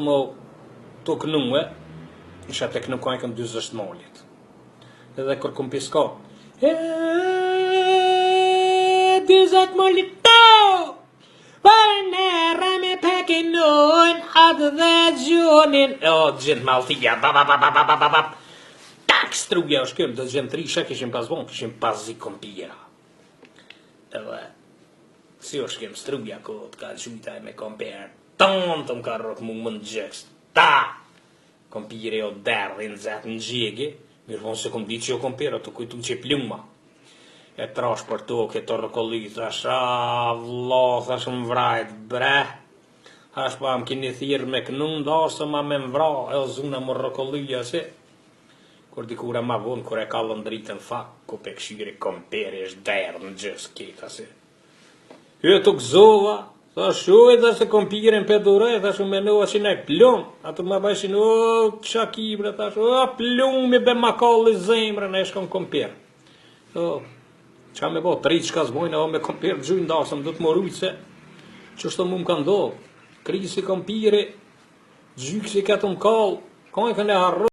Më të kënue, isha të kënu kajkën 20 molit. Edhe kër këm pisko, 20 molit to! Për në rame pekinun, atë dhe gjunin. O, gjendë maltia, tak, struja është këm, dhe gjendë trisha kishim pas bon, kishim pas zi kompira. Edhe, si është këm struja kohët, ka gjutaj me komperë. Tonë të më ka rrët mu më në gjekst. Ta! Kompire o derdhe në zetë në gjegi, mirë vonë se kom ditë që jo kompire, të kujtu që pluma. E trash për toke, të rëkollit, thash, vlo, thash më vrajt, bre. Thash pa më kini thirë me kënun, dasë ma me më vra, e o zuna më rëkollitja se. Kur dikura ma vonë, kur e kallën dritën fak, ku pe këshyri kompire, është derdhe në gjës kita se. Jo të gëzova, thash, e dhe se kompiren për dure, thash, u menova që ne plum, atë ma bajshin, o, qakibre, thash, o, plum, me be makalli zemre, ne shkom kompir. O, qa me bo, të rritë qka zbojnë, o, me kompir, gjujnë dasëm, du të më rujtë se, që shto mu më ka ndohë, krisi kompire, gjyksi këtë më kallë, ka e këne harru.